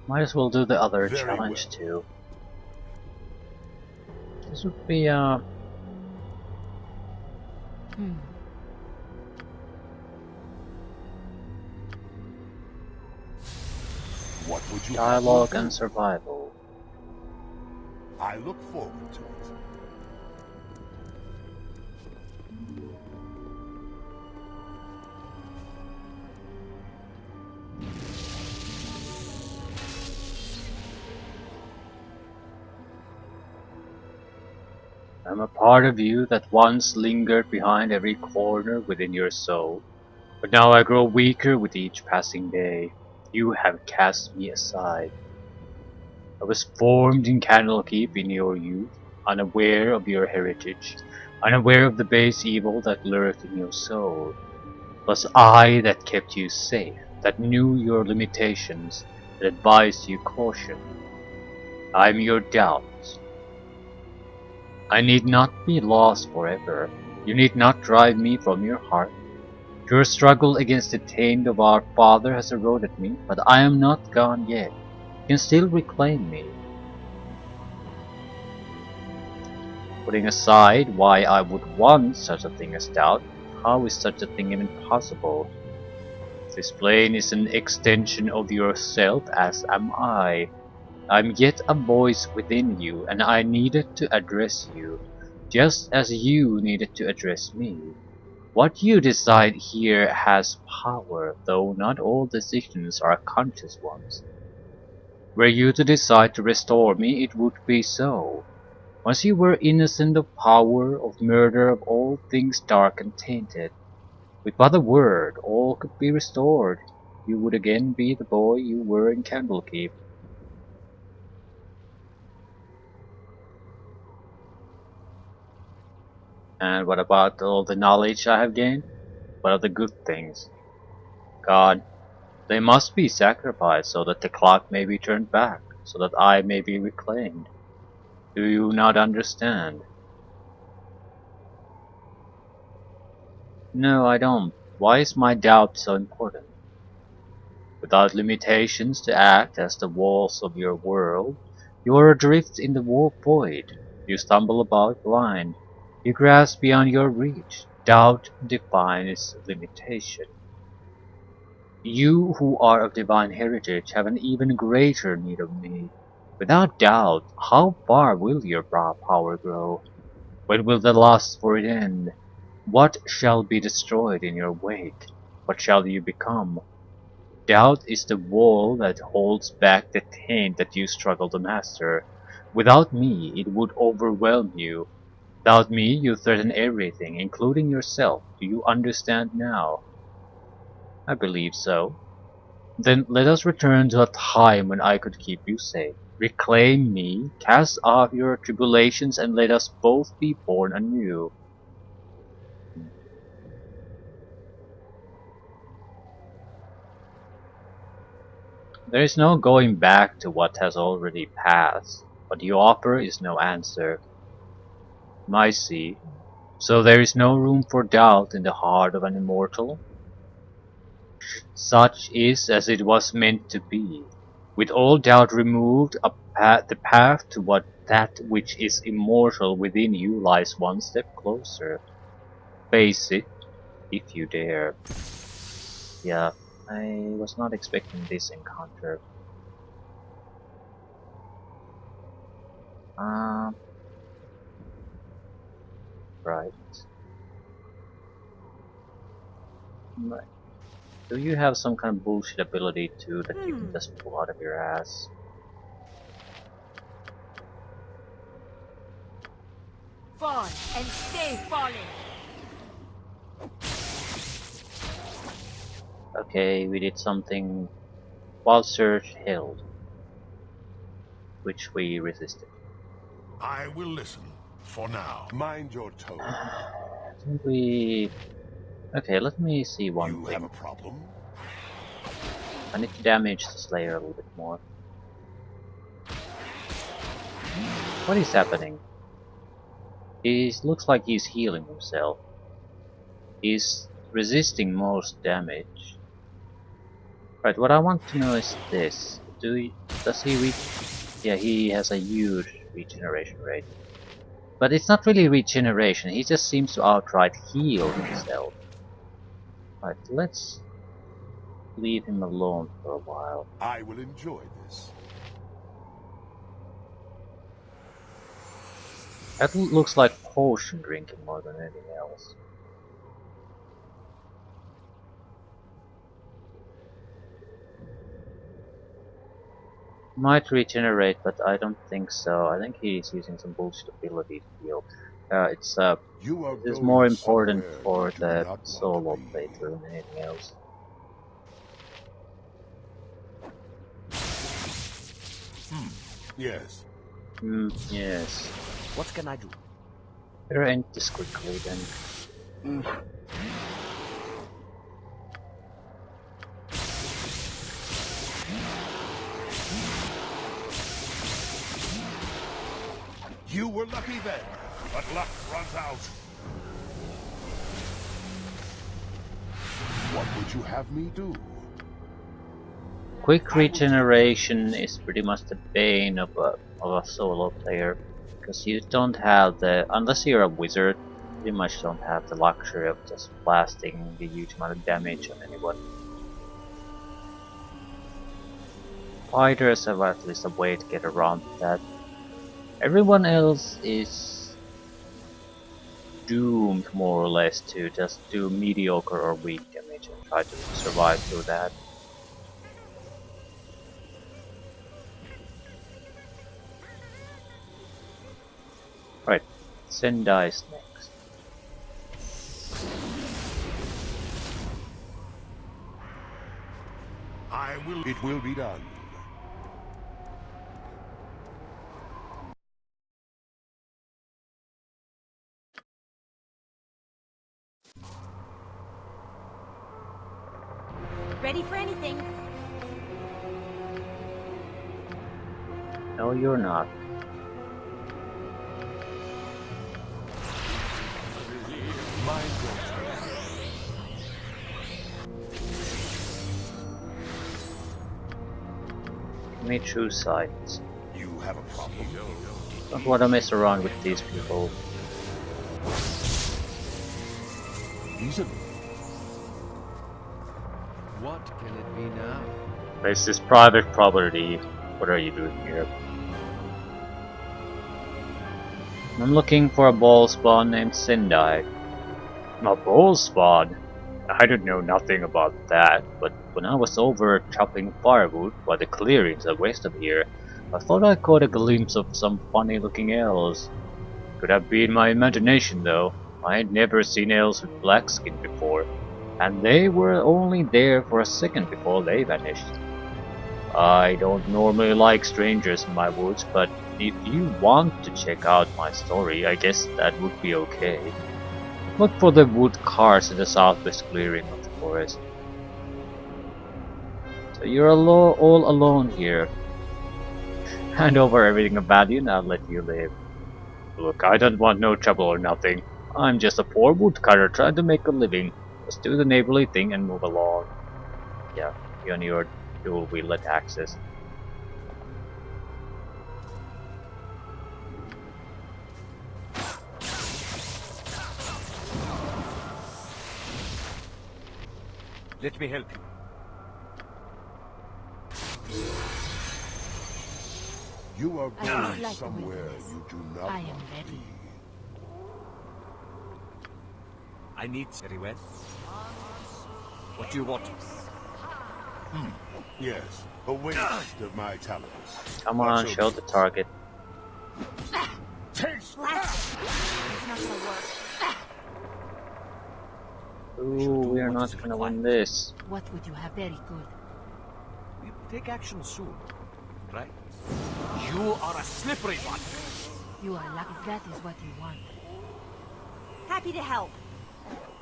Might as well do the other Very challenge well. too. This would be What would you have me dialogue do? and survival. I look forward to it. I'm a part of you that once lingered behind every corner within your soul, but now I grow weaker with each passing day. You have cast me aside. I was formed in Candlekeep in your youth, unaware of your heritage, unaware of the base evil that lurked in your soul. It was I that kept you safe, that knew your limitations, that advised you caution. I am your doubt. I need not be lost forever. You need not drive me from your heart. Your struggle against the taint of our father has eroded me, but I am not gone yet. You can still reclaim me. Putting aside why I would want such a thing as doubt, how is such a thing even possible? This plane is an extension of yourself, as am I. I'm yet a voice within you, and I needed to address you, just as you needed to address me. What you decide here has power, though not all decisions are conscious ones. Were you to decide to restore me, it would be so. Once you were innocent of power, of murder, of all things dark and tainted. With but a word, all could be restored. You would again be the boy you were in Candlekeep. And what about all the knowledge I have gained? What are the good things? God, they must be sacrificed so that the clock may be turned back, so that I may be reclaimed. Do you not understand? No, I don't. Why is my doubt so important? Without limitations to act as the walls of your world, you are adrift in the void. You stumble about blind. You grasp beyond your reach. Doubt defines limitation. You who are of divine heritage have an even greater need of me. Without doubt, how far will your power grow? When will the lust for it end? What shall be destroyed in your wake? What shall you become? Doubt is the wall that holds back the taint that you struggle to master. Without me, it would overwhelm you. Without me, you threaten everything, including yourself. Do you understand now? I believe so. Then let us return to a time when I could keep you safe. Reclaim me, cast off your tribulations, and let us both be born anew. There is no going back to what has already passed. What you offer is no answer. I see. So there is no room for doubt in the heart of an immortal? Such is as it was meant to be. With all doubt removed, the path to that which is immortal within you lies one step closer. Face it, if you dare. Yeah, I was not expecting this encounter. Um, right. Right. Do you have some kind of bullshit ability too that you can just pull out of your ass? Fall and stay falling. Okay, we did something. Wild Surge held, which we resisted. I will listen for now. Mind your tone. I think we... Okay, let me see one You have a thing. problem? I need to damage the Slayer a little bit more. What is happening? He looks like he's healing himself. He's resisting most damage. Right, what I want to know is this. Does he Yeah, he has a huge regeneration rate. But it's not really regeneration, he just seems to outright heal himself. Right, let's leave him alone for a while. I will enjoy this. That looks like potion drinking more than anything else. Might regenerate, but I don't think so. I think he's using some bullshit ability to heal. You are This is more going important somewhere for you do the not want to solo be. playthrough than anything else. Yes. Yes. What can I do? Better end this quickly then. You were lucky then, but luck runs out. What would you have me do? Quick regeneration is pretty much the bane of a solo player, because you don't have unless you're a wizard, you pretty much don't have the luxury of just blasting the huge amount of damage on anyone. Fighters have at least a way to get around that. Everyone else is doomed more or less to just do mediocre or weak damage and try to survive through that. Right, Sendai is next. It will be done. Ready for anything. No, you're not. Give me true sight. You have a problem. Don't want to mess around with these people. Easily. What can it be now? This is private property. What are you doing here? I'm looking for a ball spawn named Sendai. A ball spawn? I don't know nothing about that, but when I was over chopping firewood by the clearings west of here, I thought I caught a glimpse of some funny looking elves. Could have been my imagination though. I had never seen elves with black skin before, and they were only there for a second before they vanished. I don't normally like strangers in my woods, but if you want to check out my story, I guess that would be okay. Look for the wood carts in the southwest clearing of the forest. So you're all alone here. Hand over everything about you and I'll let you live. Look, I don't want no trouble or nothing. I'm just a poor woodcutter trying to make a living. Just do the neighborly thing and move along. Yeah, you on your dual-wielded axes. Let me help you. You are I going like somewhere witness. you do not I am want to ready. be. I need very well. What do you want? Yes, a waste of my talents. Come But on, so show be the it. target. Taste Blast it. It's not gonna work. Ooh, we are what not is gonna win required. this. What would you have? Very good. We will take action soon, right? You are a slippery one. You are lucky. That is what you want. Happy to help.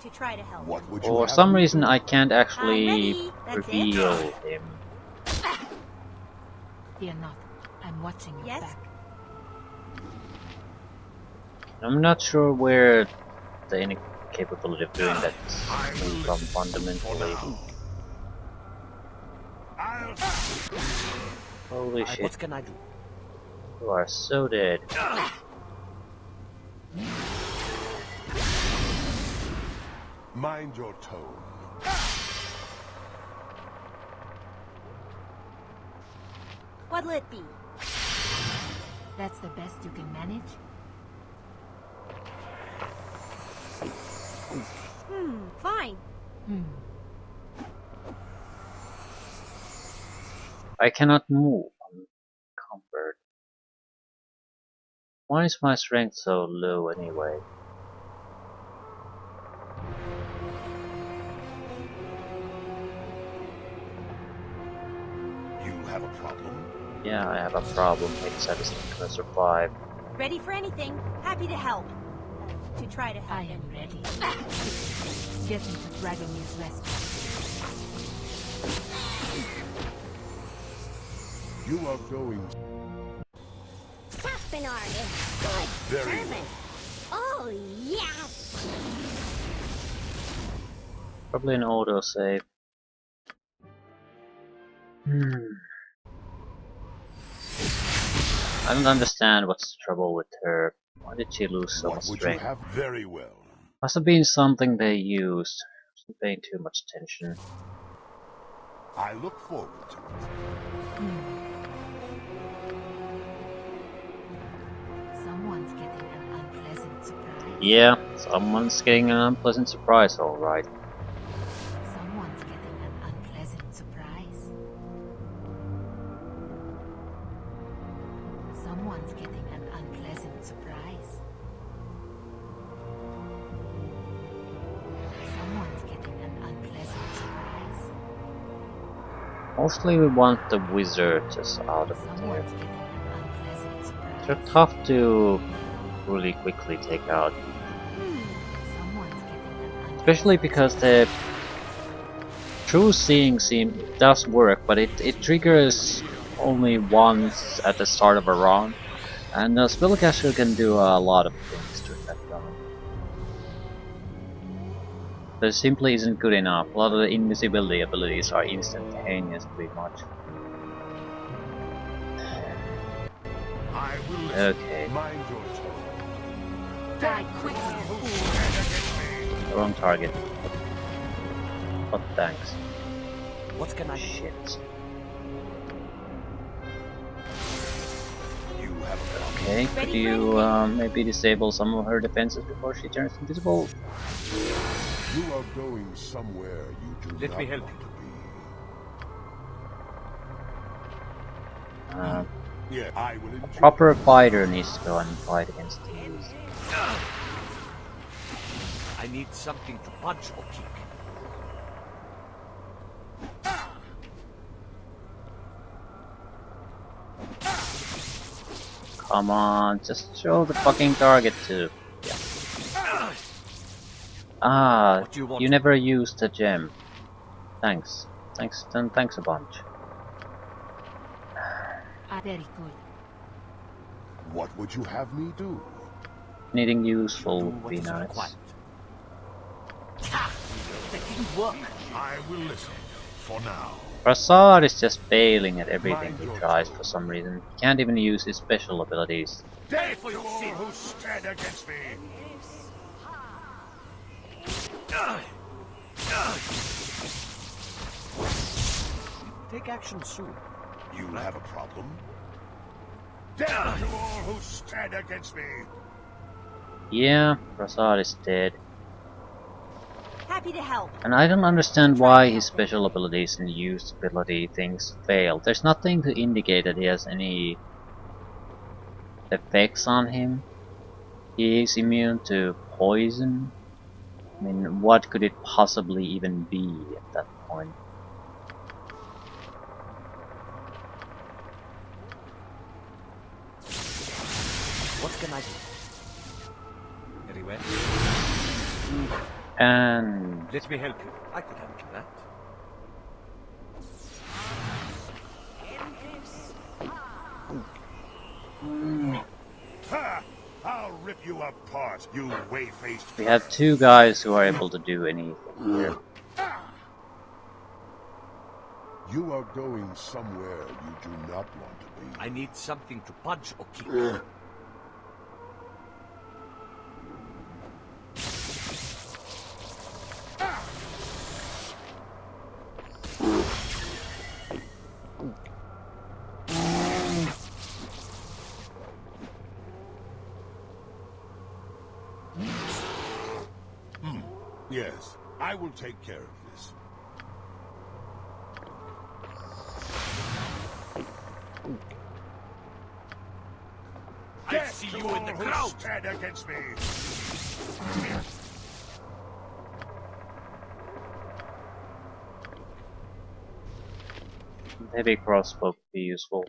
To try to help. What would you For have some me reason, do? I can't I'm actually ready. That's it. reveal him. Fear not. I'm watching your Yes? back. I'm not sure where the incapability of doing that came from fundamentally. Holy shit, What can I do? you are so dead. Mind your tone. What'll it be? That's the best you can manage? Fine. I cannot move unencumbered. Why is my strength so low anyway? You have a problem? Yeah, I have a problem. Maybe I just gonna survive. Ready for anything. Happy to help. To try to help. I am ready. Get me to Dragon's rescue. You are going Saffinar is good very servant. Oh, yes! Probably an autosave. I don't understand what's the trouble with her. Why did she lose so much What would you strength? have? Very well. Must have been something they used. Wasn't paying too much attention. I look forward to it. Someone's getting an unpleasant surprise. Yeah, someone's getting an unpleasant surprise, alright. Someone's getting an unpleasant surprise. Someone's getting an unpleasant surprise. Someone's getting an unpleasant surprise. Mostly we want the wizard just out of there. Someone's getting an unpleasant surprise. They're tough to really quickly take out. Someone's getting an unpleasant Especially because the true seeing does work, but it triggers only once at the start of a round. And the spellcaster can do a lot of things to that round. That simply isn't good enough. A lot of the invisibility abilities are instantaneous pretty much. I will listen. Okay, Mind your tone. Die quickly. Stand against me. wrong target. But thanks. What can I do? Shit. You have a problem. Okay, could you maybe disable some of her defenses before she turns invisible? You are going somewhere you do Let not me help want to Uh, be. Yeah, I will enjoy. proper fighter needs to go and fight against these. I need something to punch or kick. Come on, just show the fucking target too. Yeah. Ah, What do you want? you never used the gem. Thanks. Thanks a bunch. Very good. What would you have me do? Anything useful Do would what be is nice. required. That didn't work. I will listen. For now. Prasad is just failing at everything he tries for some reason. He can't even use his special abilities. Death to all who stand against me. Take action soon. You have a problem? Death to all who stand against me. Yeah, Prasad is dead. Happy to help. And I don't understand why his special abilities and used ability things fail. There's nothing to indicate that he has any effects on him. He is immune to poison. I mean, what could it possibly even be at that point? What can I do? Very well. And Let me help you. I could handle that. Ha! I'll rip you apart, you way-faced. we have two guys who are able to do anything here. You are going somewhere you do not want to be. I need something to punch or kick. Yes, I will take care of this. I see you in the crowd. Stand against me. Heavy crossbow could be useful.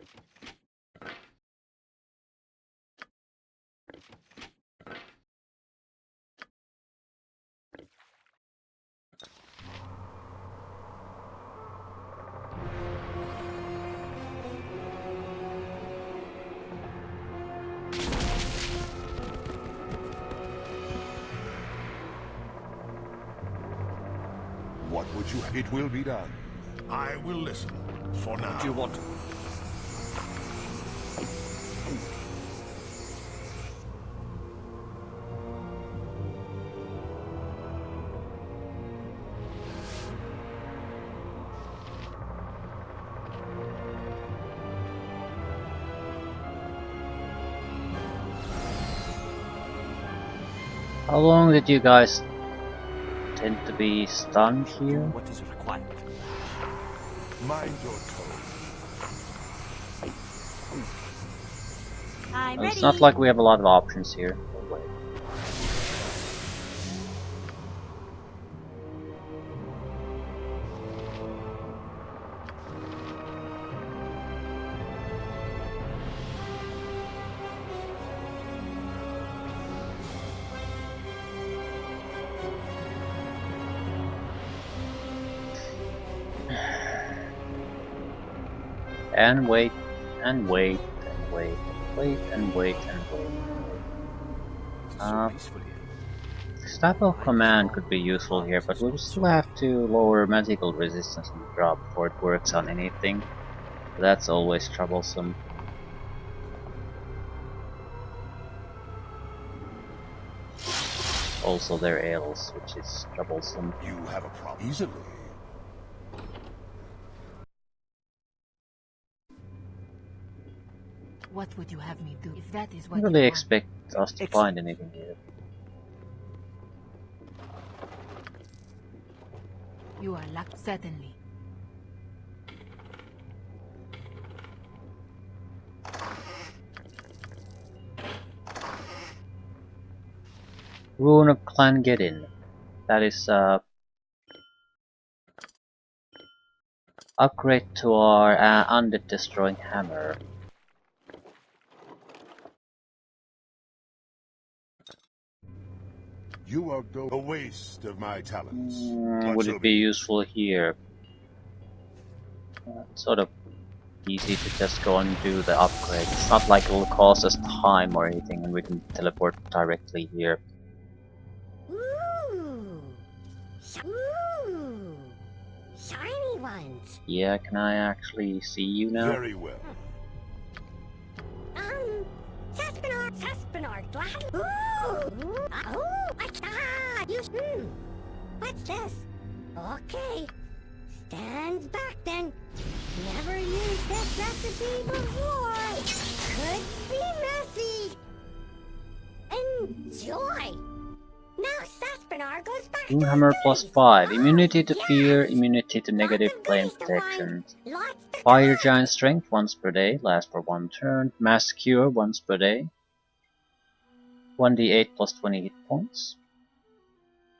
What would you? It will be done. I will listen. For now. Do you want? How long did you guys tend to be stunned here? What is required? Mind your tone. I'm It's ready. not like we have a lot of options here. And wait, and wait, and wait, wait, and wait, and wait. It is so peaceful here. Staff of Command could be useful here, but we'll still have to lower magical resistance on the drop before it works on anything. That's always troublesome. Also their ails, which is troublesome. You have a problem. Easily. What would you have me do if that is I what don't you really want? expect us to find anything here. You are lucky, certainly. Rune of Clangeddin. That is upgrade to our undead destroying hammer. You are a waste of my talents. Would it be useful here? Sort of easy to just go and do the upgrade. It's not like it will cost us time or anything, and we can teleport directly here. Ooh. Ooh. Shiny ones. Yeah, can I actually see you now? Very well. Saspinar, glad. Ooh. Oh, what's this? Okay. Stand back then. Never used this recipe before. Could be messy. Enjoy. Now Saspinar goes back to Hammer his plus duties. 5. Immunity to Yes. fear, immunity to negative Lots of flame goodies to find. protection. Lots to Fire collect. Giant Strength once per day, lasts for 1 turn. Mass Cure once per day. 1d8 plus 20 hit points.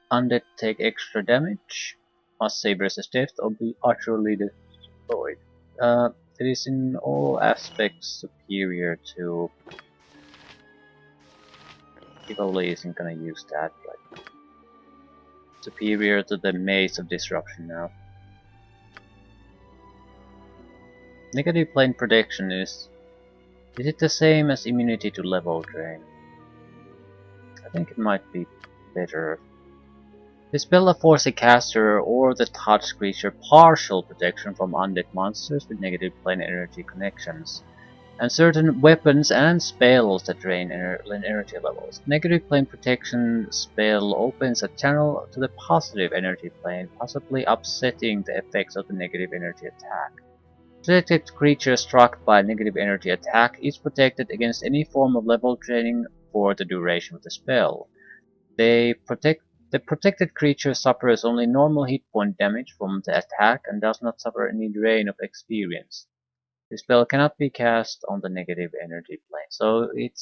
Undead take extra damage. Must save versus death or be utterly destroyed. It is in all aspects superior to... He probably isn't gonna use that, but... Superior to the Maze of Disruption now. Negative plane protection is it the same as immunity to level drain? I think it might be better. The spell affords the caster or the touched creature partial protection from undead monsters with negative plane energy connections, and certain weapons and spells that drain energy levels. Negative plane protection spell opens a channel to the positive energy plane, possibly upsetting the effects of the negative energy attack. Protected creature struck by negative energy attack is protected against any form of level draining for the duration of the spell. The protected creature suffers only normal hit point damage from the attack and does not suffer any drain of experience. The spell cannot be cast on the negative energy plane, so it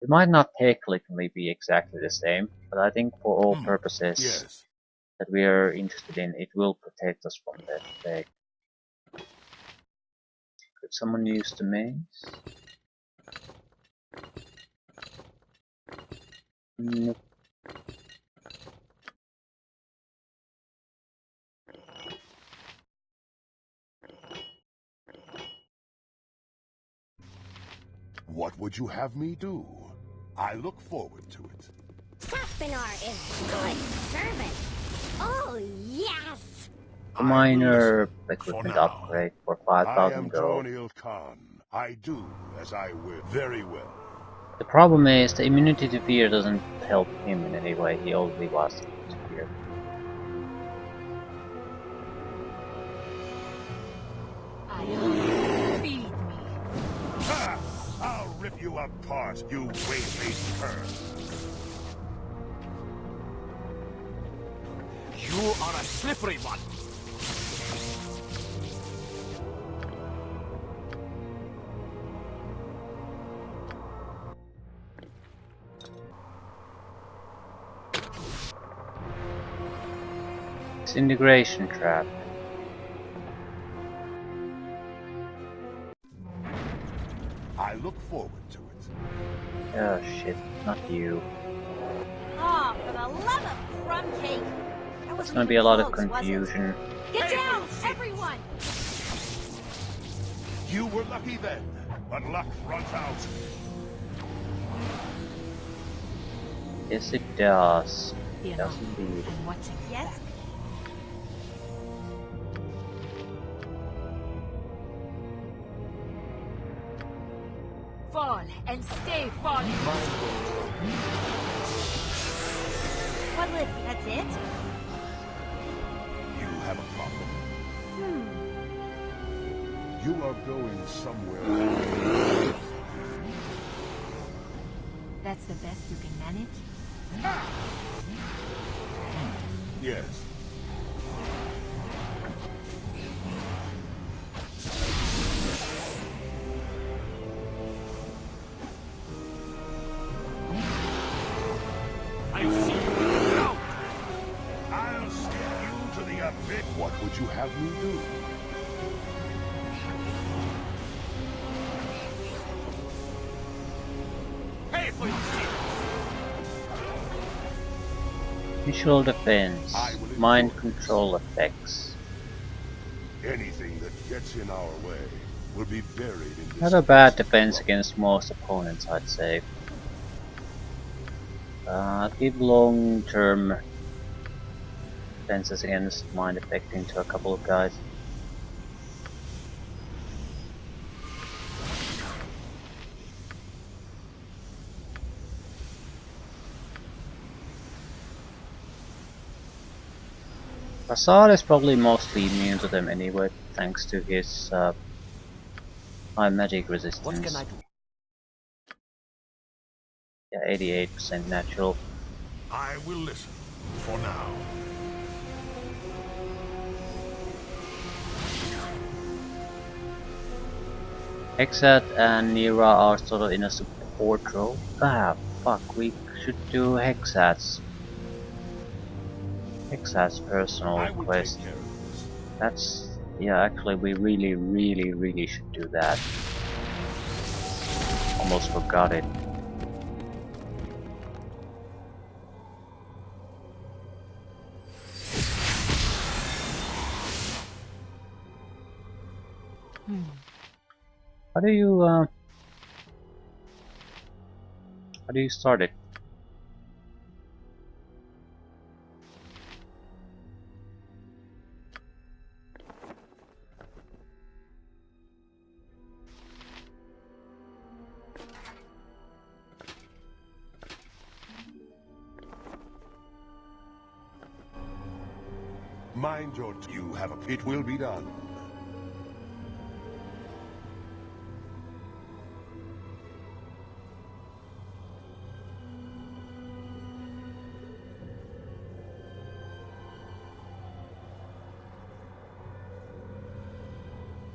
might not technically be exactly the same, but I think for all purposes Yes. that we are interested in, it will protect us from that effect. Could someone use the mace? Nope. What would you have me do? I look forward to it. Saspinar is good servant. Oh, yes! A I will minor listen for equipment now. upgrade for I 5000 am gold. Jorniel Khan. I do as I will. Very well. The problem is the immunity to fear doesn't help him in any way, he already was immune to fear. Feed me. Ha! I'll rip you apart, you waylaid cur. You are a slippery one. Disintegration trap. I look forward to it. Oh shit, not you. Ah, for the love of crumb cake! That There's wasn't gonna be even a lot of close, was it? confusion. Get down, everyone! You were lucky then, but luck runs out. Yes it does. Fear Does not. indeed. I'm watching. Yes? Fall and stay falling. What lift? That's it? You have a problem. You are going somewhere. That's the best you can manage? Yes. I see you now. I'll send you to the abyss. What would you have me do? Pay for your sins. Visual defense. I will Mind enjoy control effects. Anything that gets in our way will be buried in this. Not a bad abyss of defense rubble. against most opponents, I'd say. I'd give long-term defenses against mind affecting to a couple of guys. Prasad is probably mostly immune to them anyway, thanks to his high magic What can resistance. I do? Yeah, 88% natural. I will listen for now. Hexat and Nira are sort of in a support role. Ah, fuck, we should do Hexat's personal I will quest. take care of this. That's, yeah, actually we really should do that. Almost forgot it. How do you start it? Mind your... You have a... It will be done.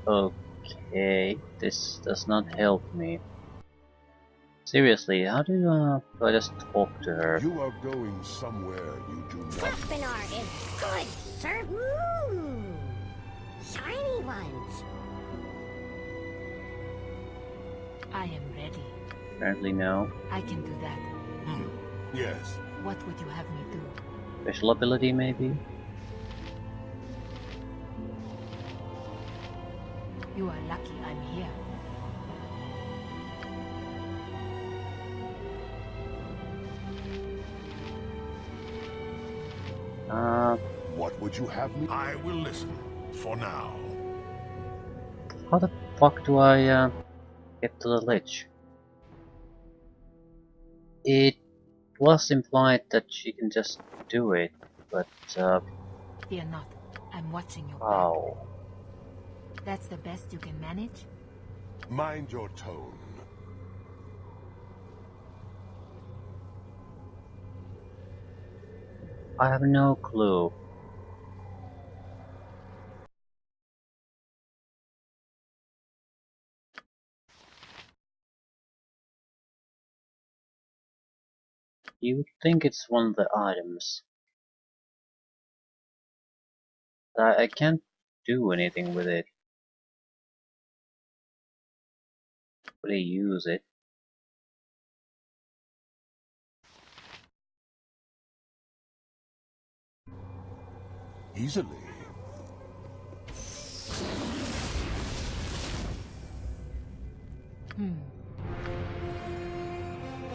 Okay, this does not help me. Seriously, how do I just talk to her? You are going somewhere you do not... Saspinar is good, sir. Ooh, shiny ones. I am ready. Apparently no. I can do that. Yes. What would you have me do? Special ability maybe? You are lucky I'm here. What would you have me? I will listen. For now. How the fuck do I get to the lich? It was implied that she can just do it, but Fear not. I'm watching your how? back. That's the best you can manage? Mind your tone. I have no clue. You would think it's one of the items. I can't do anything with it. Really use it. Easily.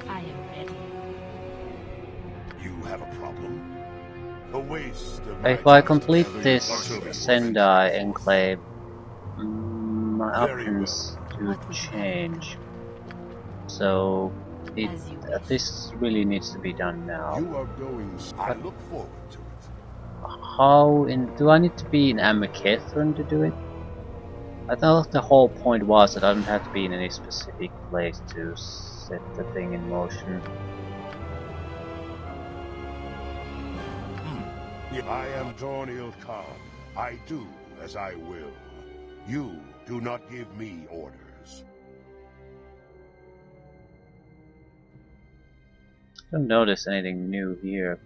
I am ready. You have a problem? A waste of my If I time. complete Gather your this party. Sendai enclave, my Very options do What would you have me change. So it As you wish. this really needs to be done now. You are going... I look forward to it. How do I need to be in Amakethron to do it? I thought the whole point was that I don't have to be in any specific place to set the thing in motion. I am Dorniel Khan. I do as I will. You do not give me orders. Don't notice anything new here.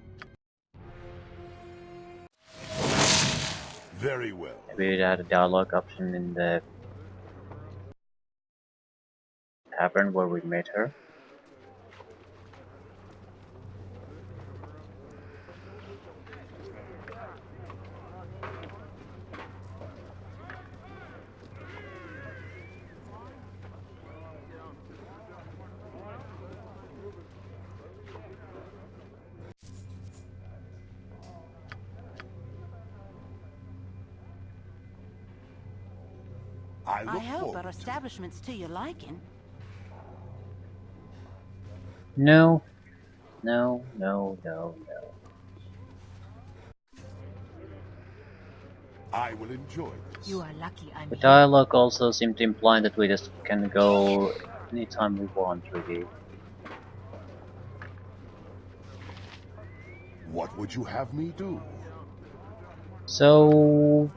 Very well. Maybe it had a dialogue option in the tavern where we met her. I I look hope forward our to it. establishment's to your liking. No, no, no, no, no. I will enjoy this. You are lucky I'm The here. dialogue also seemed to imply that we just can go anytime we want, really. What would you have me do? So,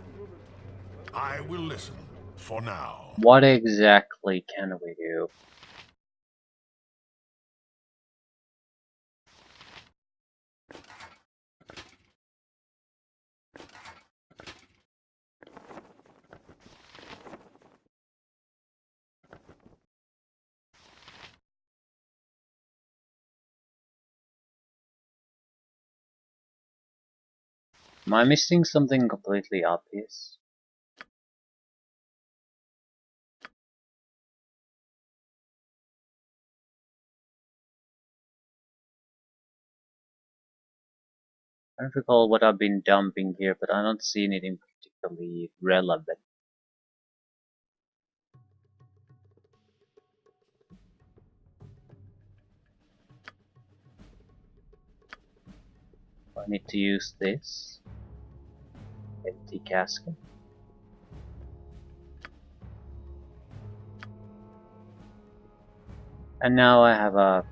I will listen. For now. what exactly can we do? Am I missing something completely obvious? I don't recall what I've been dumping here, but I don't see anything particularly relevant. I need to use this. Empty casket. And now I have a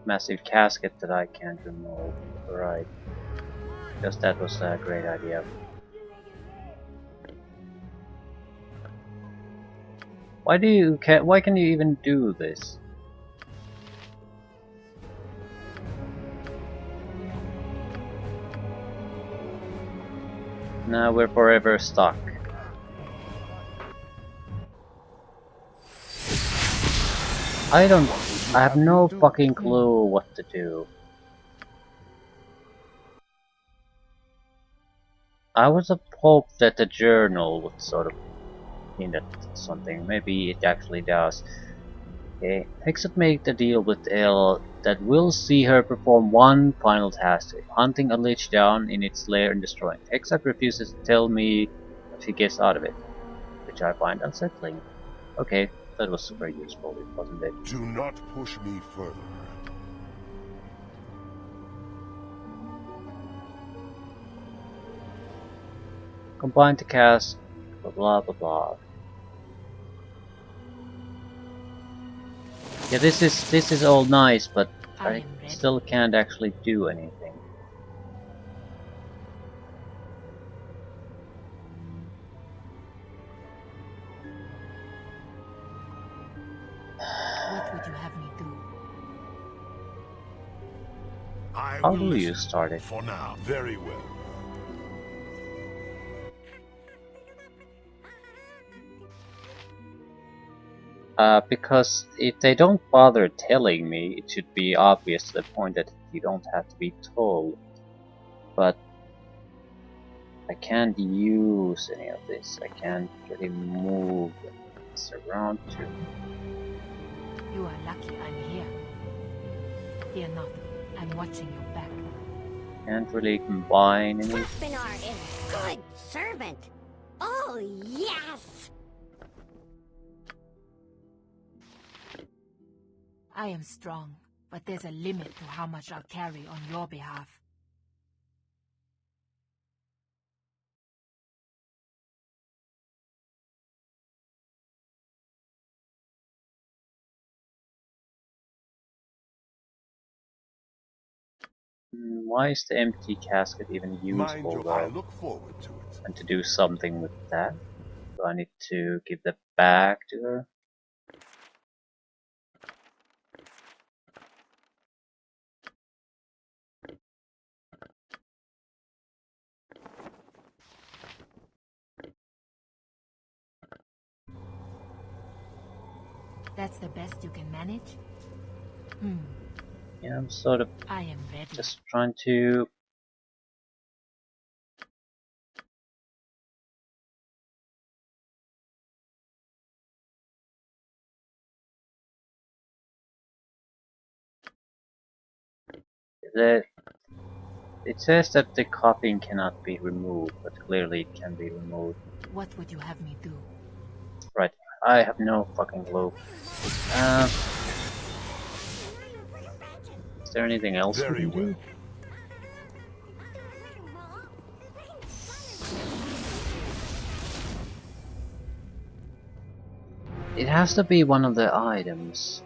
massive casket that I can't remove. Right. Because that was a great idea. Why can you even do this? Now we're forever stuck. I have no fucking clue what to do. I was hoped that the journal would sort of hint at something. Maybe it actually does. Okay, Hexat made a deal with Elle that will see her perform one final task, hunting a lich down in its lair and destroying it. Hexat refuses to tell me what she gets out of it, which I find unsettling. Okay, that was super useful, wasn't it? Do not push me further. Combine to cast, blah blah blah. Yeah, this is all nice, but I still can't actually do anything. What would you have me do? How do you start it? For now. Very well. Because if they don't bother telling me, it should be obvious to the point that you don't have to be told. But I can't use any of this. I can't really move this around too. You are lucky I'm here. Fear not, I'm watching your back. Can't really combine any. Saspinar is good servant. Oh, yes! I am strong, but there's a limit to how much I'll carry on your behalf. Why is the empty casket even Mind useful you, I though? look forward to it. And to do something with that? Do I need to give that back to her? That's the best you can manage? Yeah, I'm sort of I am ready. just trying to... It says that the copying cannot be removed, but clearly it can be removed. What would you have me do? Right, I have no fucking clue. Is there anything else we Very can well. do? It has to be one of the items.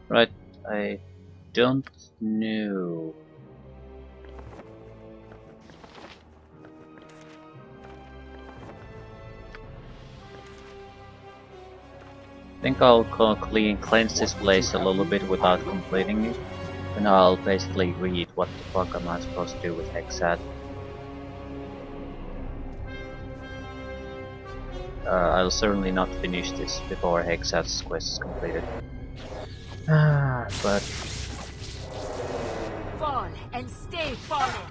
Right, I don't know. think I'll cleanse this place a little bit without completing it. And I'll basically read what the fuck am I supposed to do with Hexat. I'll certainly not finish this before Hexat's quest is completed. But Fall and stay falling.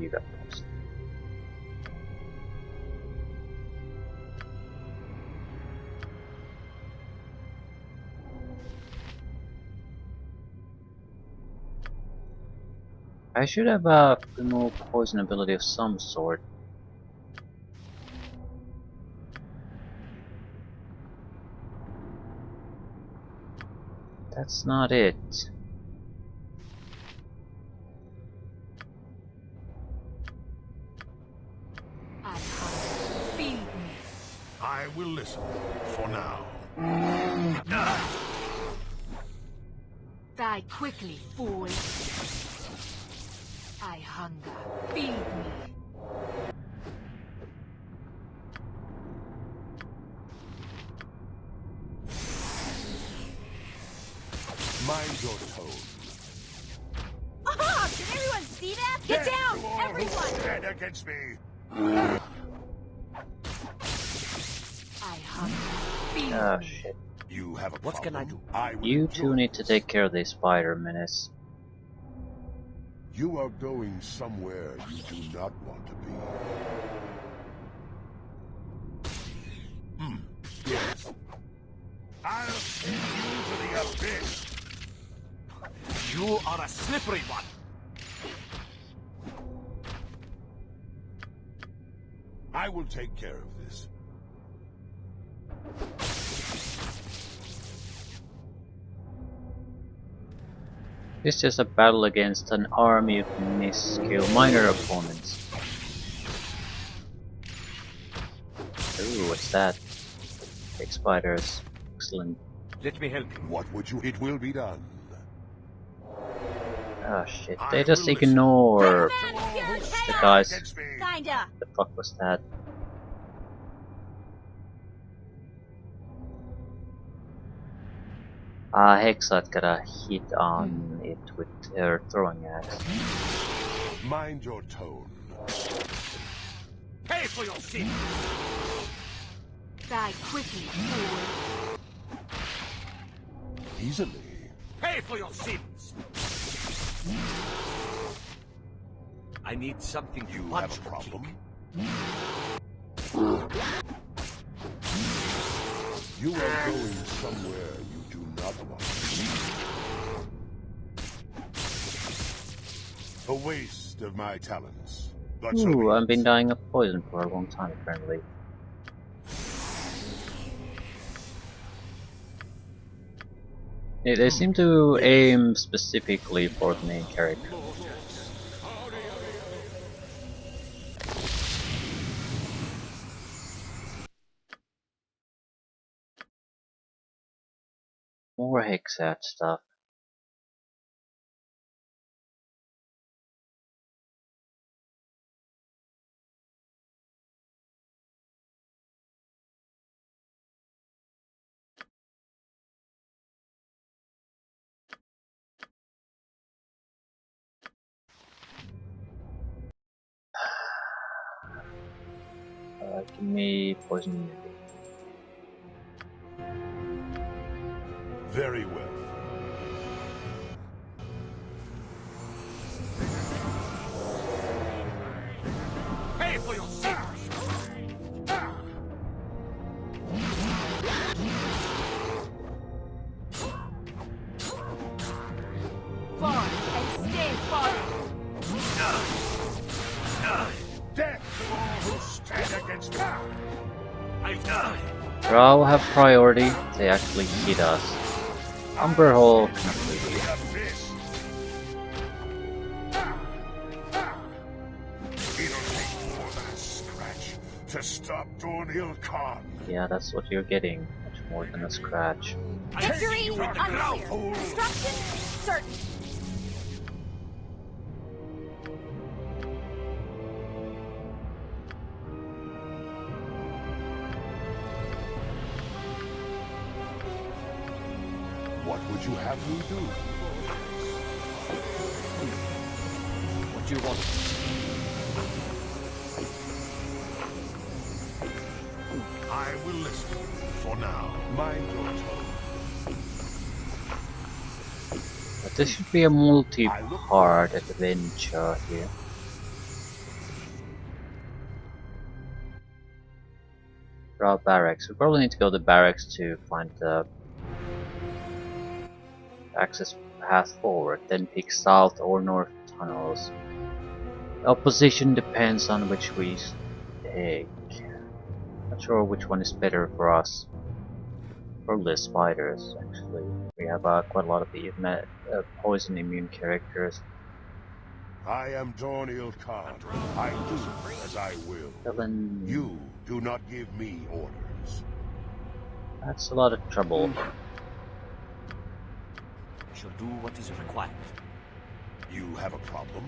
you got this. I should have a remove poison ability of some sort. That's not it. I hunger. Feed me. I will listen for now. Die quickly, fool. I hunger. Feed me. Mind your tone. Oh, can everyone see that? Get down, To all who everyone! stand against me. I hunger. Feed Oh me. shit. You have a What can I problem. do? I will You enjoy two need to this. take care of this spider menace. You are going somewhere you do not want to be. Yes. I'll send you to the abyss. You are a slippery one. I will take care of this. This is a battle against an army of minuscule minor opponents. Ooh, what's that? Big spiders. Excellent. Let me help you. What would you? It will be done. Oh shit, I they just will listen. ignore To all who the stand guys. against me. Kinda. The fuck was that? Hexat got a hit on it with her throwing axe. Mind your tone. Pay for your sin. Die quickly, fool. Easily. Pay for your sins. I need something to You punch have a or problem? kick. You are going somewhere you do not want to be. A waste of my talents. But so Ooh, be I've been it. dying of poison for a long time apparently. They seem to aim specifically for the main character. More Hexat stuff. Give me poison immunity. Very well. Pay for your sins. Fall and stay falling. Death to all who stand against me. I die. Drow have priority, they actually hit us. Umber Hole cannot really. The abyss. It'll take more than a scratch to stop Dornil Khan. Yeah, that's what you're getting. Much more than a scratch. I see Victory you on the ground. unclear. Destruction certain. me do. What do you want? I will listen for now. Mind your tone. But this should be a multi-part adventure here. Draw barracks. We probably need to go to barracks to find the access path forward, then pick south or north tunnels. Opposition depends on which we take. Not sure which one is better for us. Probably spiders, actually. We have quite a lot of the poison immune characters. I am Dorniel Khan. I do as I will. Villain. You do not give me orders. That's a lot of trouble. I shall do what is required. You have a problem?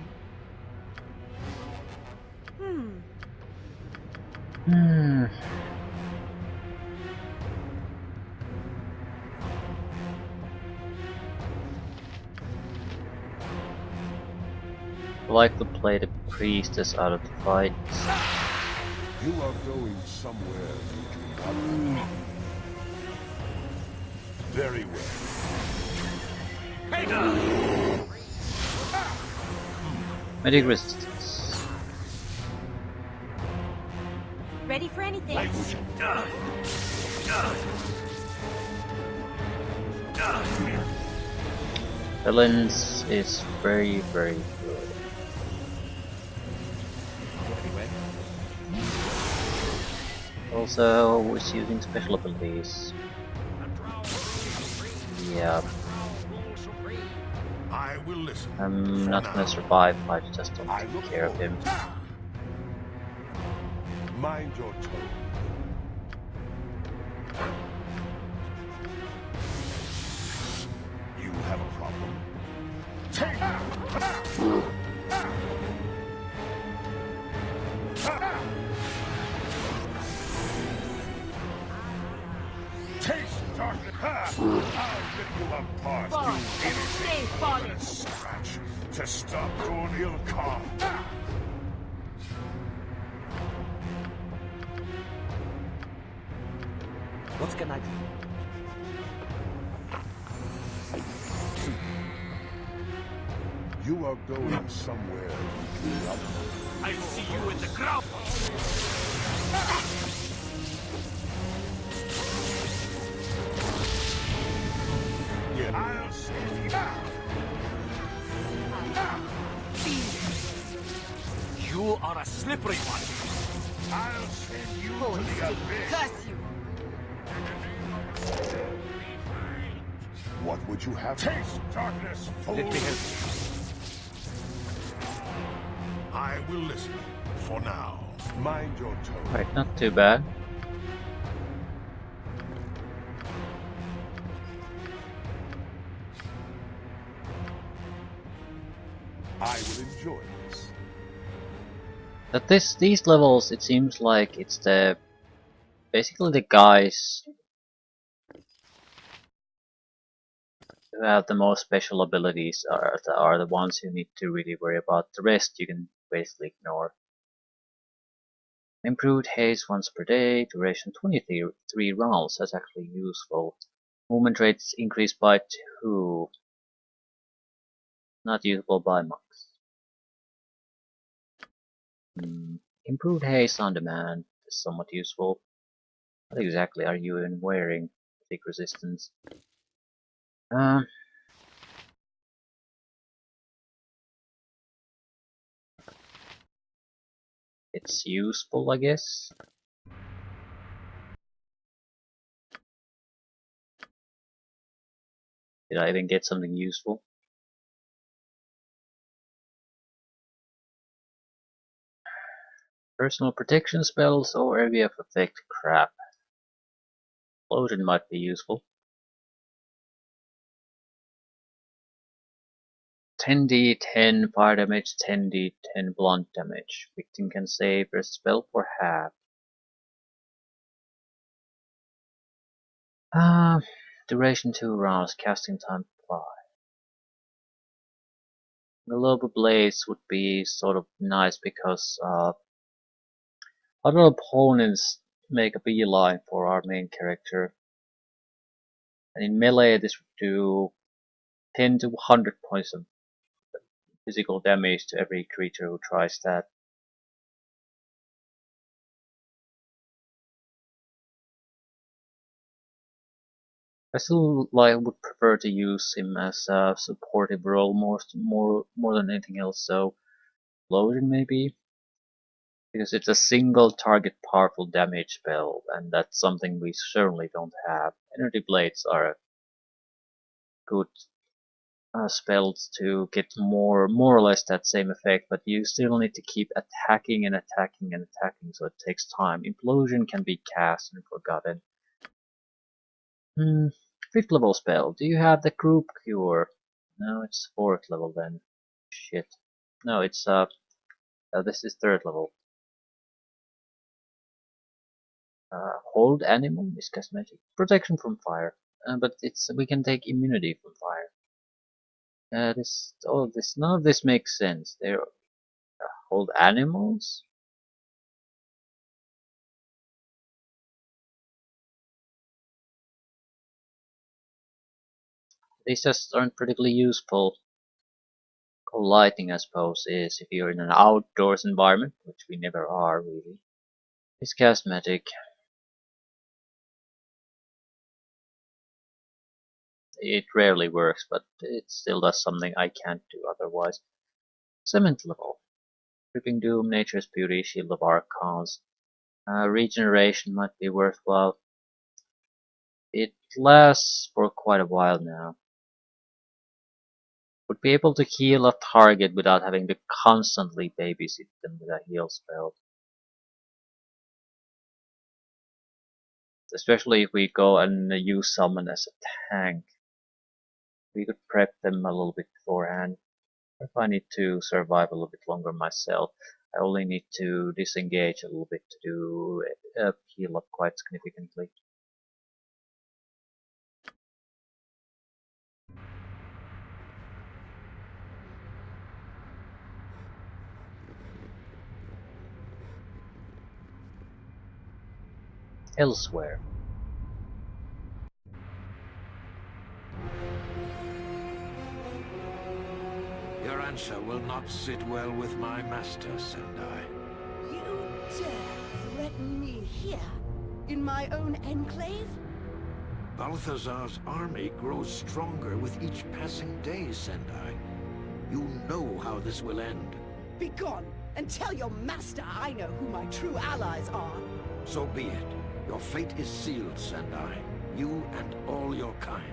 I like to play the priestess out of the fight. You are going somewhere you do not know. Very well. Medic resistance. Ready for anything? Villains is very, very good. Also, is using special abilities. Yeah, I will listen. I'm not gonna survive if I just don't take care of him. Mind your tone. You have a problem? Taste darkness! I'll rip you apart, you innocent but a scratch to stop Dorniel Khan. What can I do? You are going somewhere you do not know. I see you in the crowd. Yeah, I'll send you. You are a slippery one. I'll send you to the abyss. Curse you! What would you have? Taste darkness, fool! Let me help I will listen for now. Mind your tone. Right, not too bad. I will enjoy this. At these levels, it seems like it's basically the guys who have the most special abilities are the ones who need to really worry about. The rest you can basically ignore. Improved haste once per day, duration 23 rounds. That's actually useful. Movement rates increased by 2. Not usable by monks. Improved haste on demand is somewhat useful. What exactly are you even wearing? Thick resistance. It's useful, I guess. Did I even get something useful? Personal protection spells or area of effect crap. Explosion might be useful. 10d 10 fire damage, 10d 10 blunt damage. Victim can save a spell for half. Duration 2 rounds, casting time 5. Global Blaze would be sort of nice because other opponents make a beeline for our main character. And in melee this would do 10 to 100 points of physical damage to every creature who tries that. I still would prefer to use him as a supportive role more than anything else, so Loading maybe? Because it's a single target powerful damage spell, and that's something we certainly don't have. Energy Blades are a good spells to get more or less that same effect, but you still need to keep attacking and attacking and attacking, so it takes time. Implosion can be cast and forgotten. 5th level spell. Do you have the group cure? No, it's 4th level then. Shit. No, it's this is 3rd level. Hold animal is cosmetic. Protection from fire. But we can take immunity from fire. None of this makes sense. They're hold animals. These just aren't particularly useful. Lighting, I suppose, is if you're in an outdoors environment, which we never are really. It's cosmetic. It rarely works, but it still does something I can't do otherwise. 7th level. Creeping Doom, Nature's Beauty, Shield of Archons. Regeneration might be worthwhile. It lasts for quite a while now. Would be able to heal a target without having to constantly babysit them with a heal spell. Especially if we go and use someone as a tank. We could prep them a little bit beforehand. If I need to survive a little bit longer myself, I only need to disengage a little bit to do heal up quite significantly. Elsewhere. Your answer will not sit well with my master, Sendai. You dare threaten me here, in my own enclave? Balthazar's army grows stronger with each passing day, Sendai. You know how this will end. Begone, and tell your master I know who my true allies are. So be it. Your fate is sealed, Sendai. You and all your kind.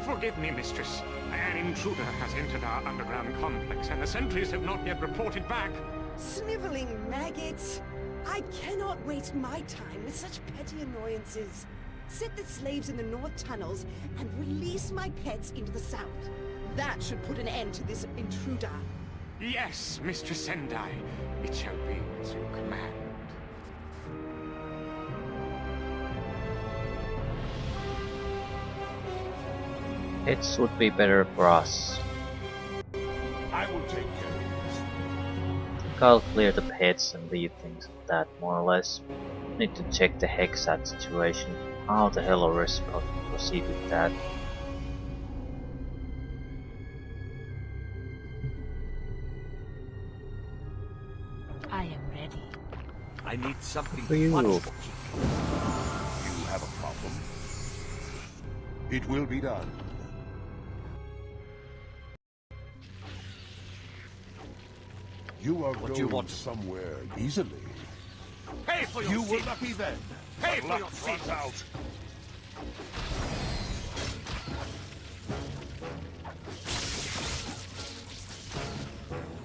Forgive me, mistress. An intruder has entered our underground complex, and the sentries have not yet reported back. Sniveling maggots! I cannot waste my time with such petty annoyances. Set the slaves in the north tunnels and release my pets into the south. That should put an end to this intruder. Yes, Mistress Sendai. It shall be as you command. Pets would be better for us. I will take care of this. I'll clear the pets and leave things like that, more or less. Need to check the Hexat situation. How the hell are we supposed to proceed with that? I am ready. I need something For you. punishable. You have a problem? It will be done. You are What do you going want? somewhere easily. Pay for your You were seat. lucky then. Pay for Luck your runs seat. out.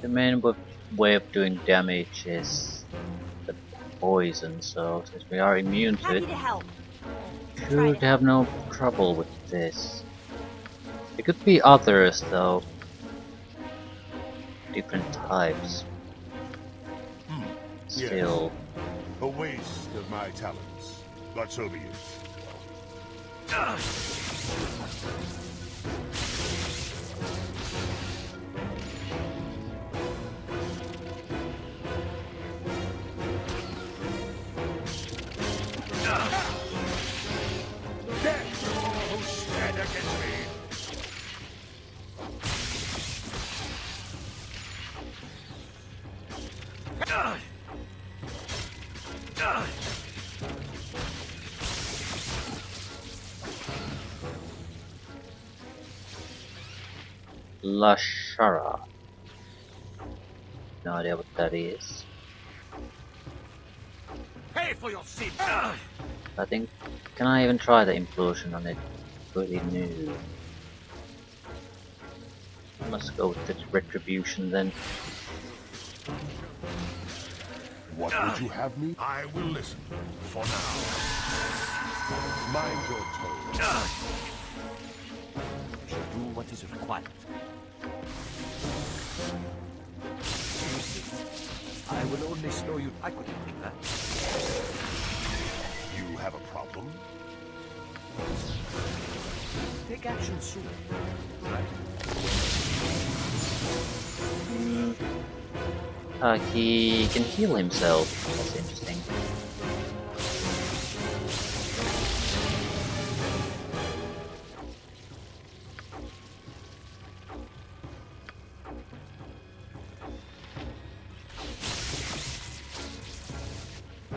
The main way of doing damage is the poison, so since we are immune to Happy it, to help. should have no trouble with this. There could be others though. Different types. Still, A waste of my talents, but so be it. Death to all who stand against me! Lashara. No idea what that is. Pay for your sin! I think. Can I even try the implosion on it? Pretty new. Let's go with the retribution then. What would you have me? I will listen, for now. Mind your tone. We shall do what is required. I will only slow you. I couldn't think that. You have a problem? Take action soon. Right? He can heal himself. That's interesting.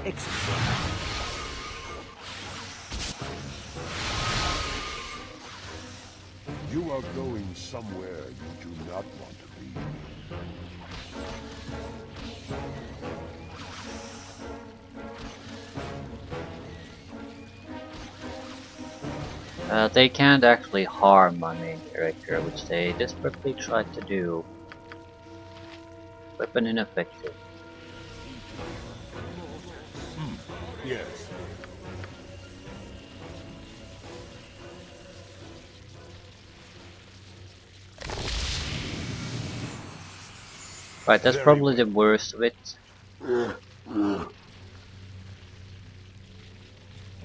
Excellent. You are going somewhere you do not want to be. They can't actually harm my main character, which they desperately tried to do. Weapon ineffective. Yes. Right, that's Very probably the worst of it.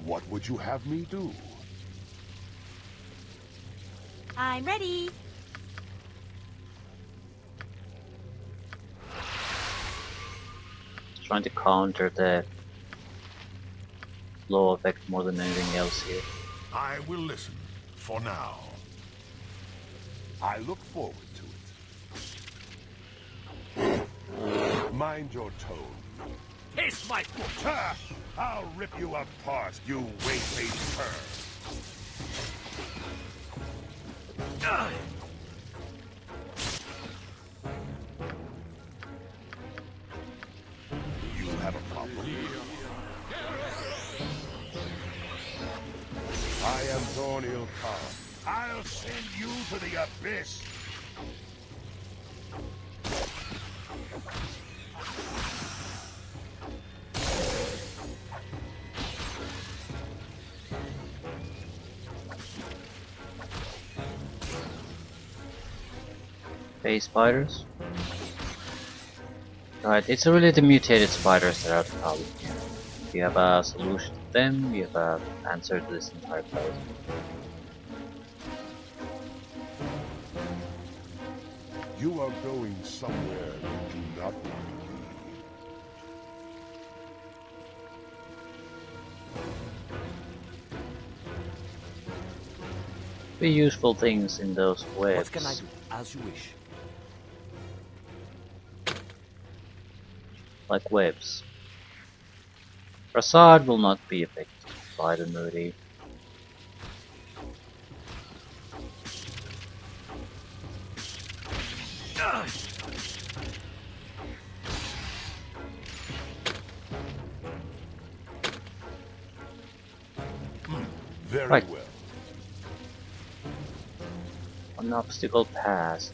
What would you have me do? I'm ready. Trying to counter the blow effect more than anything else here. I will listen, for now. I look forward to it. Mind your tone. Taste my foot! Ha! I'll rip you apart, you weight-based cur. You have a problem? I am Dorniel Khan. I'll send you to the abyss. Face spiders. Right, it's really the mutated spiders that are the problem here. If you have a solution to them, you have an answer to this entire puzzle. You are going somewhere you do not want to Be useful things in those webs. What can I do? As you wish. Like webs. Prasad will not be affected by the moody. Very Right. well. An obstacle passed.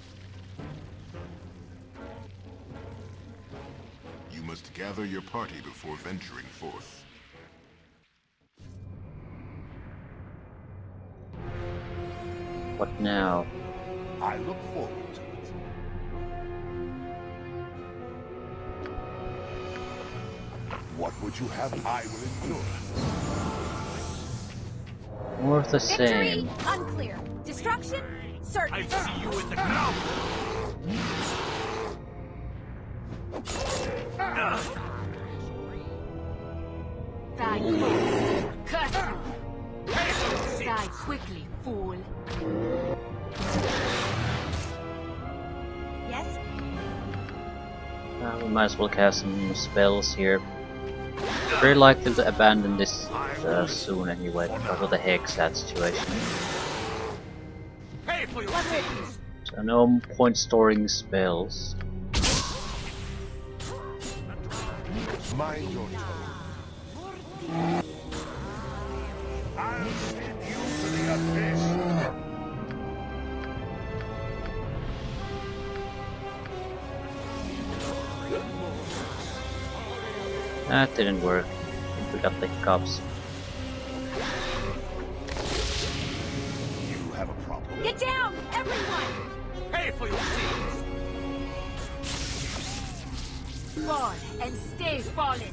You must gather your party before venturing forth. What now? I look forward to it. What would you have? I will endure. More of the Victory same. unclear. Destruction certain. I'll see you in the ground. Die quickly, curse you! Die quickly, fool! Yes. We might as well cast some spells here. Very likely to abandon this soon anyway, because of the Hexat situation. Pay for your sins. So no point storing spells. Mind your tongue. I'll send you to the abyss. That didn't work. I think we got the hiccups. You have a problem. Get down, everyone! Pay for your sins. Fall and stay fallen!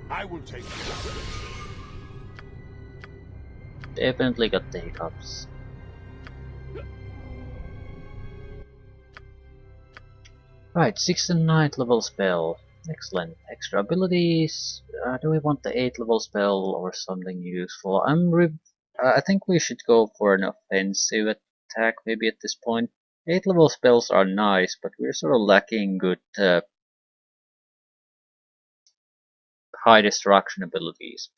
I will take care of it. Definitely got the hiccups. Right, 6th and 9th level spell. Excellent. Extra abilities. Do we want the 8th level spell or something useful? I think we should go for an offensive attack maybe at this point. 8th level spells are nice, but we're sort of lacking good high destruction abilities.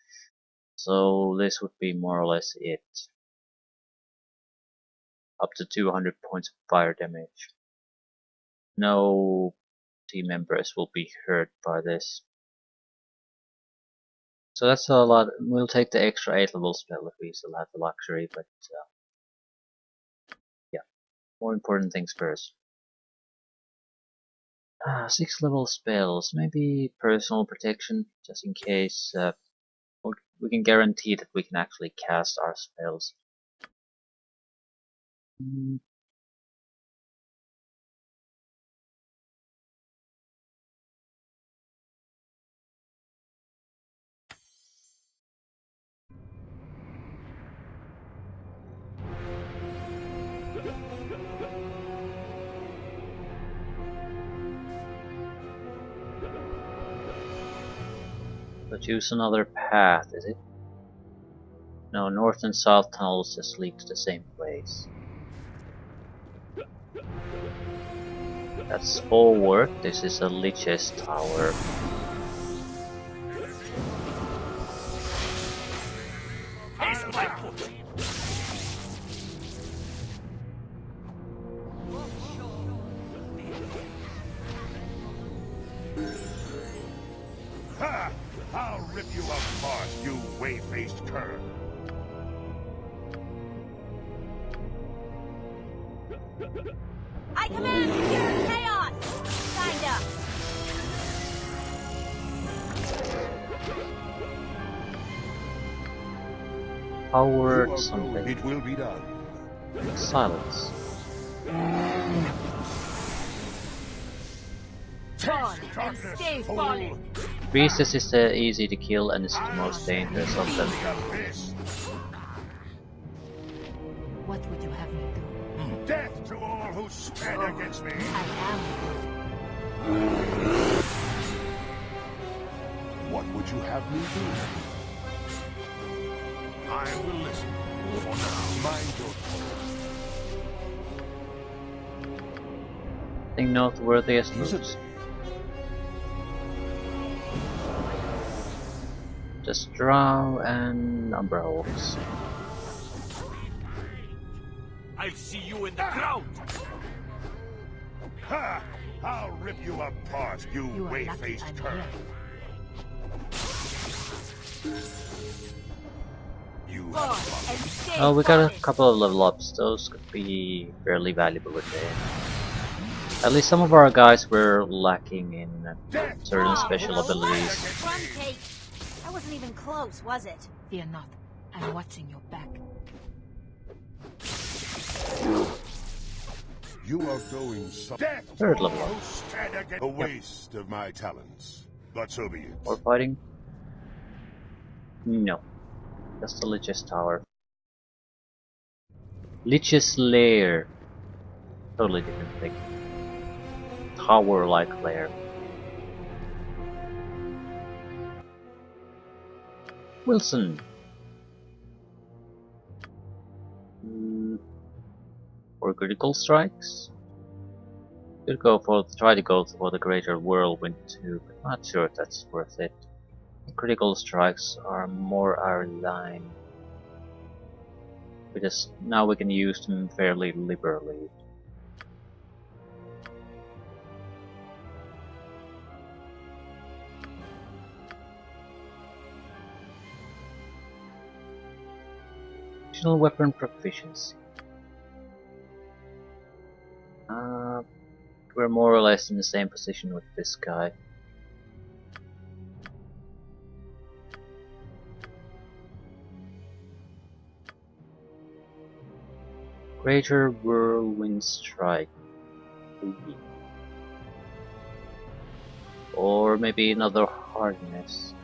So this would be more or less it. Up to 200 points of fire damage. No team members will be hurt by this. So that's a lot. We'll take the extra 8th level spell if we still have the luxury, but yeah, more important things first. 6th level spells, maybe personal protection, just in case we can guarantee that we can actually cast our spells. So choose another path, is it? No, north and south tunnels just lead to the same place. That's forward. This is a Lich's tower. Taste my foot. Ha! I'll rip you apart, you whey-faced cur. I command pure chaos! Signed up! Forward something. It will be done. Silence. Fall and stay fallen! Priestess is easy to kill and is the most dangerous of them. What would you have me do? Death to all who stand against me! I am What would you have me do? I will listen. For now, mind your tongue. Nothing noteworthy as moves. Just draw and number hooks. I'll see you in the ground. Ha! I'll rip you apart, you You are lucky whey-faced I'm cur. here. You Fall have and stay Oh, we got a fallen! couple of level ups. Those could be fairly valuable in the end. At least some of our guys were lacking in certain special abilities. Rum cake! That wasn't even close, was it? Fear not, I'm watching your back. You are going so. Death to Third all level up. who stand against. A waste of my talents. but so be it. Or fighting? No. Just the Lich's Tower. Lich's Lair. Totally different thing. Tower-like lair. Wilson. For critical strikes? Could try to go for the greater whirlwind too, but not sure if that's worth it. Critical strikes are more our line. Because now we can use them fairly liberally. Additional weapon proficiency. We're more or less in the same position with this guy. Greater whirlwind strike. Or maybe another hardness.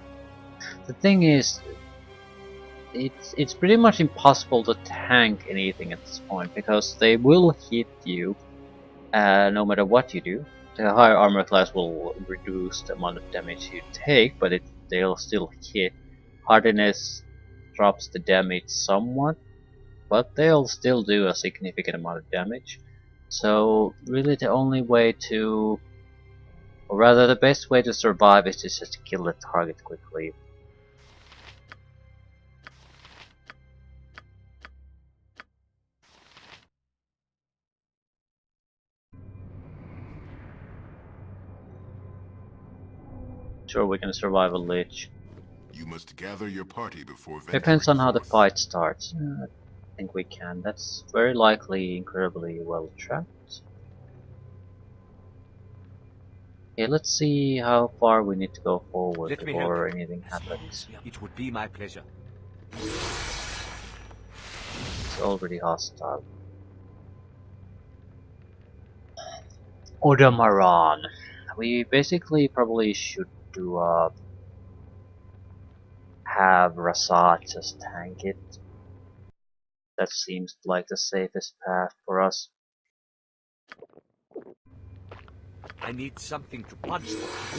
The thing is, it's pretty much impossible to tank anything at this point because they will hit you no matter what you do. The higher armor class will reduce the amount of damage you take, but they'll still hit. Hardness drops the damage somewhat, but they'll still do a significant amount of damage. So really the only way to, or rather the best way to survive is to just kill the target quickly. Sure, we can survive a lich. You must gather your party before venturing Depends on how the forth. fight starts. I think we can. That's very likely incredibly well trapped. Okay, let's see how far we need to go forward Let me help before you. anything happens. It would be my pleasure. It's already hostile. Odamaran. We basically probably should do have Rasat just tank it. That seems like the safest path for us. I need something to punch for.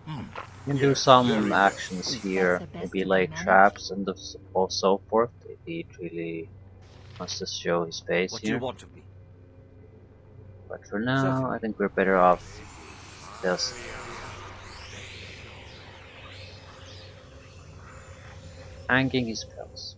We can do some actions here, the best maybe you lay can manage. traps and so forth if he really wants to show his face What do you here. want of me? But for now, Certainly. I think we're better off just hanging his spells.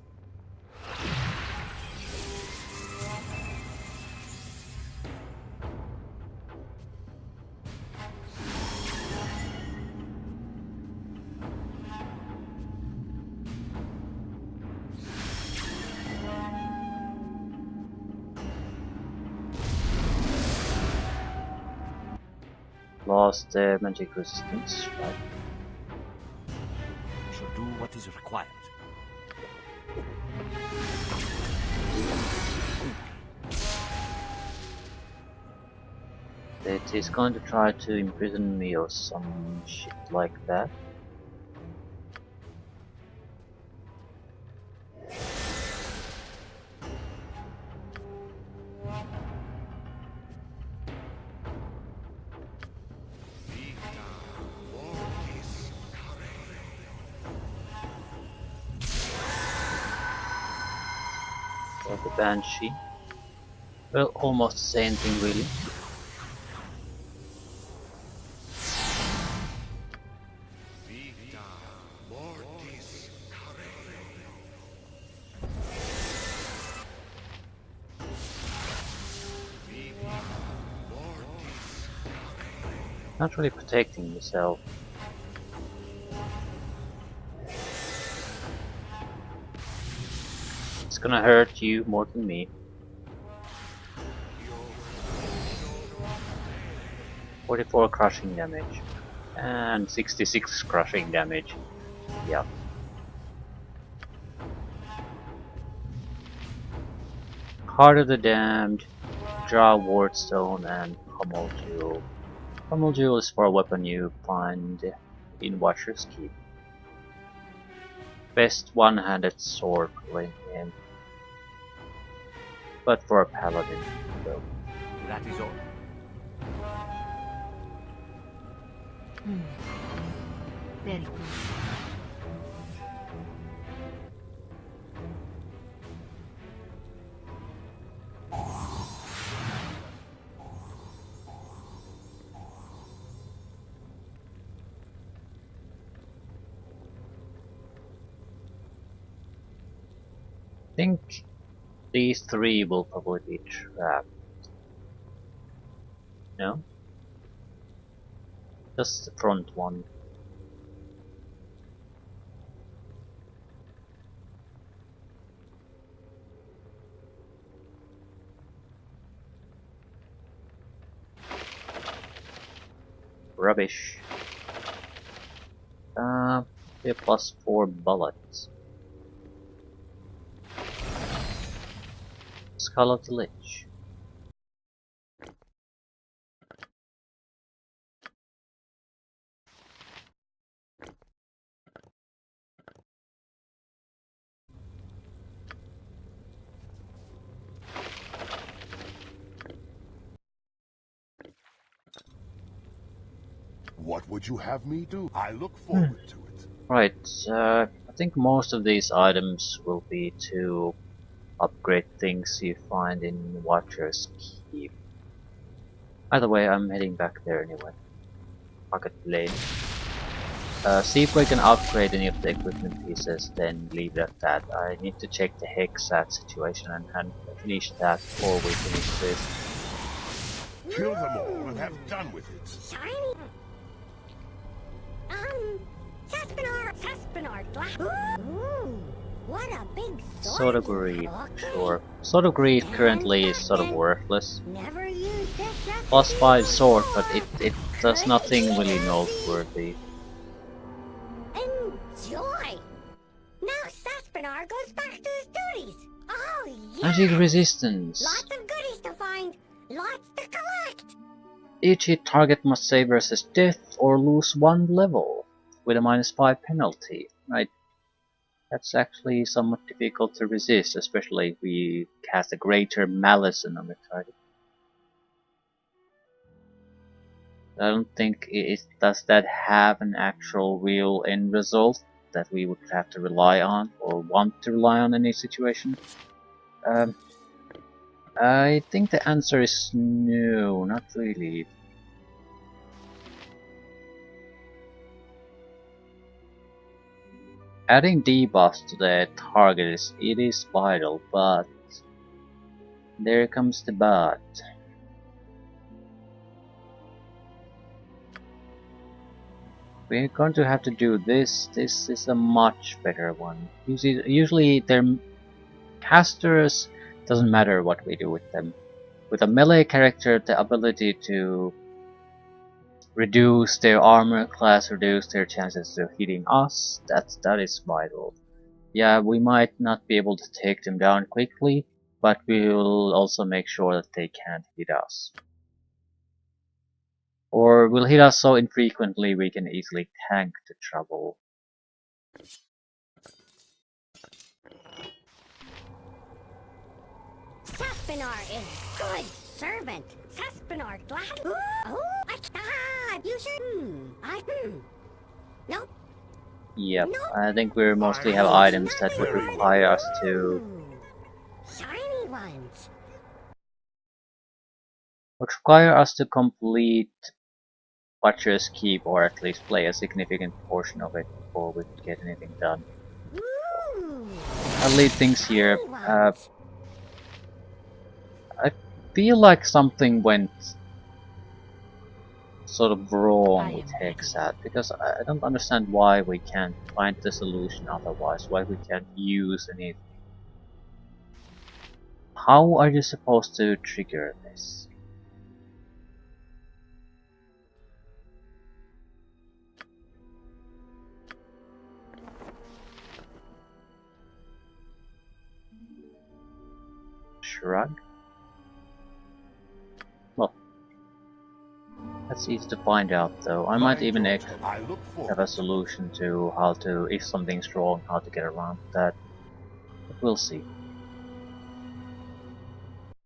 Lost the magic resistance, right? I shall do what is required. It is going to try to imprison me or some shit like that. Or the Banshee. Well, almost the same thing really. Not really protecting yourself. It's gonna hurt you more than me. 44 crushing damage. And 66 crushing damage. Yeah. Heart of the Damned, draw Wardstone and Pommel Jewel. Pommel Jewel is for a weapon you find in Watcher's Keep. Best one-handed sword playing game. But for a paladin, though. That is all. Very good. I think these three will probably be trapped. No? Just the front one. Rubbish. A +4 bullets. Skull of the Lich. What would you have me do? I look forward to it. Right, I think most of these items will be to upgrade things you find in Watcher's Keep. Either way, I'm heading back there anyway. Pocket Lane. See if we can upgrade any of the equipment pieces, then leave it at that. I need to check the Hexat situation and finish that before we finish this. Kill them all and have done with it. Shiny. Saspinar glass. Ooh, what a big sword. Sword of Greed, sure. Sword of Greed currently is sort of worthless. Never used this +5 sword, but it does nothing really noteworthy. Enjoy. Now Saspinar goes back to his duties. Oh yeah. Magic resistance. Lots of goodies to find. Lots to collect. Each hit target must save versus death or lose 1 level with a -5 penalty. Right. That's actually somewhat difficult to resist, especially if we cast a greater malison on the target. I don't think does that have an actual real end result that we would have to rely on or want to rely on in any situation. I think the answer is no, not really. Adding debuffs to the target is vital, but there comes the but. We're going to have to do this. This is a much better one. Usually their casters doesn't matter what we do with them. With a melee character, the ability to reduce their armor class, reduce their chances of hitting us, that is vital. Yeah, we might not be able to take them down quickly, but we will also make sure that they can't hit us. Or will hit us so infrequently we can easily tank the trouble. Saspinar is good servant. Saspinar glad. You should. Nope. Yep, Nope. I think we mostly have items that would require us to Shiny ones. complete Watcher's Keep, or at least play a significant portion of it before we could get anything done. Ooh. I'll leave things here. Shiny ones. I feel like something went sort of wrong with Hexat, because I don't understand why we can't find the solution otherwise, why we can't use anything. How are you supposed to trigger this? Shrug? Well, That's easy to find out though. I might My even daughter, I look have forward a solution to how to, if something's wrong, how to get around that. But we'll see.